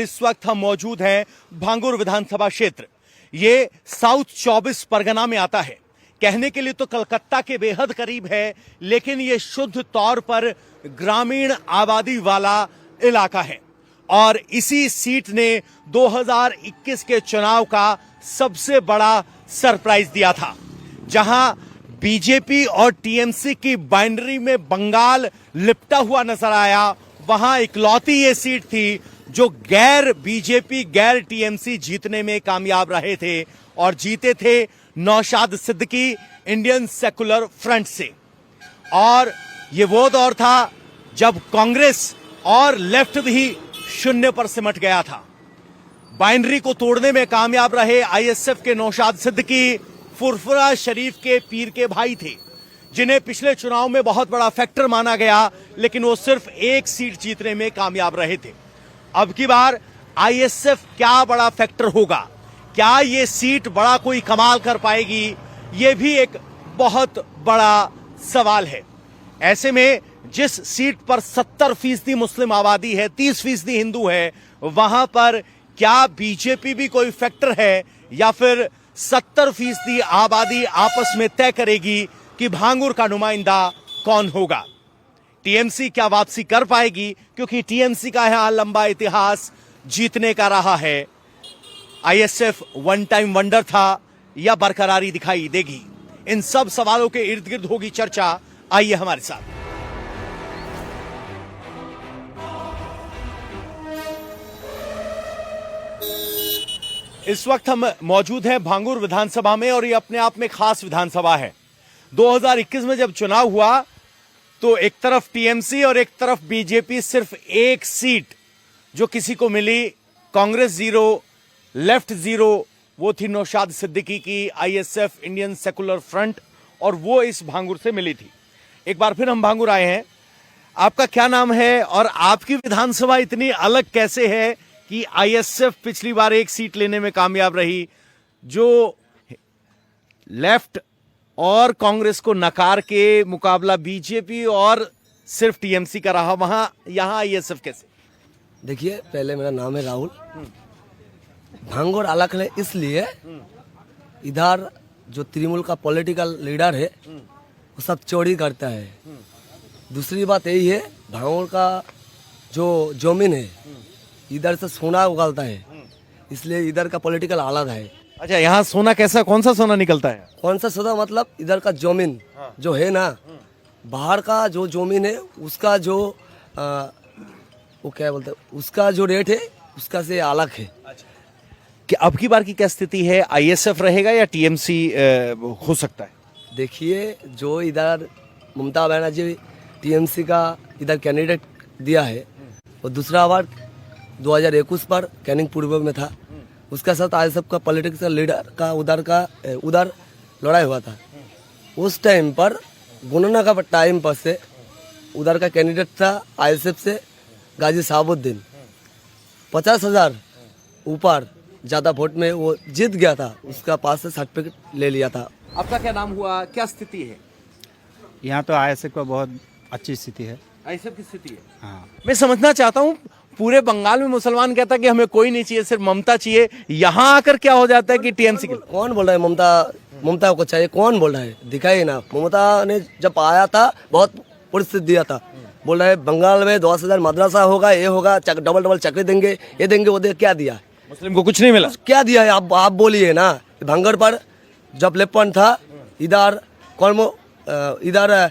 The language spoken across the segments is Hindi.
इस वक्त हम मौजूद हैं भांगुर विधानसभा क्षेत्र। ये साउथ 24 परगना में आता है। कहने के लिए तो कलकत्ता के बेहद करीब है, लेकिन ये शुद्ध तौर पर ग्रामीण आबादी वाला इलाका है और इसी सीट ने 2021 के चुनाव का सबसे बड़ा सरप्राइज दिया था। जहां बीजेपी और टीएमसी की बाइंड्री में बंगाल लिपटा हुआ नजर आया, वहां इकलौती ये सीट थी जो गैर बीजेपी गैर टीएमसी जीतने में कामयाब रहे थे और जीते थे Naushad Siddiqui Indian secular front से। और ये वो दौर था जब कांग्रेस और लेफ्ट भी शून्य पर सिमट गया था। बाइंड्री को तोड़ने में कामयाब रहे आईएसएफ के नौशाद सिद्दीकी फुरफुरा शरीफ के पीर के भाई थे, जिन्हें पिछले चुनाव में बहुत बड़ा फैक्टर माना गया, लेकिन वो सिर्फ एक सीट जीतने में कामयाब रहे थे। अब की बार आईएसएफ क्या बड़ा फैक्टर होगा? क्या ये सीट बड़ा कोई कमाल कर पाएगी? ये भी एक बहुत बड़ा सवाल है। ऐसे में जिस सीट पर 70% मुस्लिम आबादी है, 30% हिंदू है, वहां पर क्या बीजेपी भी कोई फैक्टर है या फिर 70% आबादी आपस में तय करेगी कि भांगुर का नुमाइंदा कौन होगा? टीएमसी क्या वापसी कर पाएगी? क्योंकि टीएमसी का यहां लंबा इतिहास जीतने का रहा है। आईएसएफ वन टाइम वंडर था या बरकरारी दिखाई देगी? इन सब सवालों के इर्द गिर्द होगी चर्चा। आइए हमारे साथ। इस वक्त हम मौजूद हैं भांगुर विधानसभा में और ये अपने आप में खास विधानसभा है। 2021 में जब चुनाव हुआ तो एक तरफ टीएमसी और एक तरफ बीजेपी, सिर्फ एक सीट जो किसी को मिली, कांग्रेस 0, लेफ्ट 0, वो थी नौशाद सिद्दीकी की आईएसएफ इंडियन सेकुलर फ्रंट, और वो इस भांगुर से मिली थी। एक बार फिर हम भांगुर आए हैं। आपका क्या नाम है और आपकी विधानसभा इतनी अलग कैसे है कि आईएसएफ पिछली बार एक सीट लेने में कामयाब रही, जो लेफ्ट और कांग्रेस को नकार के मुकाबला बीजेपी और सिर्फ टीएमसी का रहा, वहां यहां आईएसएफ कैसे? देखिए, पहले मेरा नाम है राहुल। भांगुर अलग है इसलिए इधर जो तृणमूल का पॉलिटिकल लीडर है वो सब चोरी करता है। दूसरी बात यही है, भांगुर का जो जमीन है इधर से सोना उगालता है, इसलिए इधर का पॉलिटिकल अलग है। अच्छा, यहाँ सोना कैसा, कौन सा सोना निकलता है? कौन सा सोना मतलब इधर का जमीन जो है ना, बाहर का जो जमीन है उसका जो वो क्या बोलते हैं, उसका जो रेट है उसका से अलग है। कि अब की बार की क्या स्थिति है? आईएसएफ रहेगा या टीएमसी हो सकता है? देखिए, जो इधर ममता बनर्जी टीएमसी का इधर कैंडिडेट दिया है, और दूसरा बार 2021 पर कैनिंग पूर्व में था, उसका साथ आईएसएफ का पॉलिटिकल लीडर का उधर लड़ाई हुआ था। उस टाइम पर गणना का टाइम पर से उधर का कैंडिडेट था आईएसएफ से गाजी साहबुद्दीन, 50,000 ऊपर ज्यादा वोट में वो जीत गया था, उसका पास से सर्टिफिकेट ले लिया था। आपका क्या नाम हुआ, क्या स्थिति है? यहाँ तो आईएसएफ का बहुत अच्छी स्थिति है। आईएसएफ की स्थिति है? हाँ, मैं समझना चाहता हूँ, पूरे बंगाल में मुसलमान कहता है कि हमें कोई नहीं चाहिए, सिर्फ ममता चाहिए। यहाँ आकर क्या हो जाता है कि टीएमसी के? कौन बोल रहा है ममता को चाहिए? कौन बोल रहा है? दिखाइए ना। ममता ने जब आया था बहुत परिस्थिति दिया था, बोल रहा है बंगाल में 10,000 मदरसा होगा, ये होगा, डबल चक्री देंगे, ये देंगे, वो क्या दिया? मुस्लिम को कुछ नहीं मिला। क्या दिया है? आप बोलिए ना। भांगुर पर जब लेपन था, इधर इधर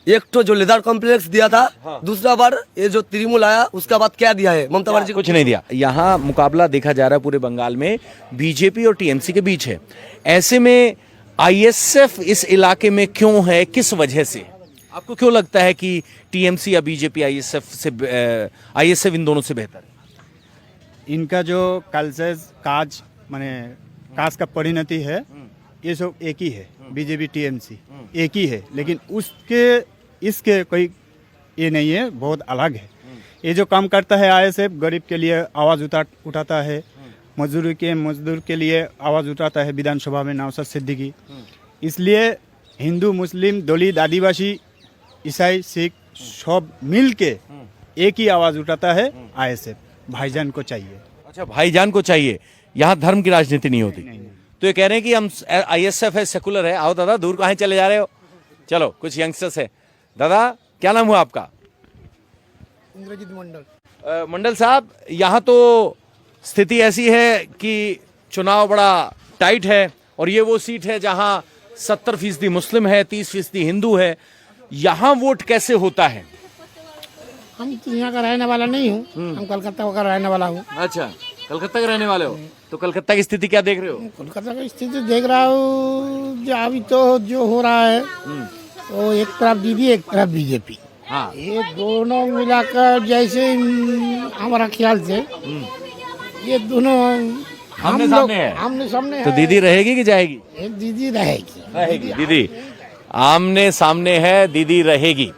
एक तो जो लेदर कॉम्प्लेक्स दिया था, हाँ। दूसरा बार ये जो तृणमूल आया उसका बाद क्या दिया है? ममता बनर्जी कुछ नहीं दिया। यहाँ मुकाबला देखा जा रहा है पूरे बंगाल में, बीजेपी और टीएमसी के बीच है। ऐसे में आईएसएफ इस इलाके में क्यों है, किस वजह से? आपको क्यों लगता है कि टीएमसी या बीजेपी आईएसएफ इन दोनों से बेहतर है? इनका जो कल्चर काज माने काज का परिणति है, ये सब एक ही है। बीजेपी टीएमसी एक ही है, लेकिन इसके कोई ये नहीं है, बहुत अलग है। ये जो काम करता है आईएसएफ, गरीब के लिए आवाज उठाता है, मजदूर के लिए आवाज उठाता है विधानसभा में नौशाद सिद्दीकी। इसलिए हिंदू, मुस्लिम, दलित, आदिवासी, ईसाई, सिख सब मिल के एक ही आवाज उठाता है आईएसएफ। भाईजान को चाहिए। अच्छा, भाईजान को चाहिए, यहाँ धर्म की राजनीति नहीं होती। तो ये कह रहे हैं कि हम आईएसएफ है, सेकुलर है। आओ दादा, दूर कहाँ चले जा रहे हो? चलो, कुछ यंगस्टर्स है। दादा, क्या नाम हुआ आपका? इंद्रजीत मंडल। मंडल साहब, यहाँ तो स्थिति ऐसी है कि चुनाव बड़ा टाइट है और ये वो सीट है जहां 70% मुस्लिम है, 30% हिंदू है। यहाँ वोट कैसे होता है? हम तो यहाँ का रहने वाला नहीं हूँ, हम कलकत्ता का रहने वाला हूँ। अच्छा, कलकत्ता के रहने वाले हो, तो कलकत्ता की स्थिति क्या देख रहे हो? कोलकाता की स्थिति देख रहा हूँ, जो अभी तो जो हो रहा है तो एक तरफ दीदी एक तरफ बीजेपी, हाँ, ये दोनों मिलाकर जैसे हमारा ख्याल से ये दोनों आमने सामने है। आमने सामने तो है। दीदी रहेगी कि जाएगी? एक दीदी रहेगी। रहेगी। दीदी आमने सामने है, दीदी रहेगी।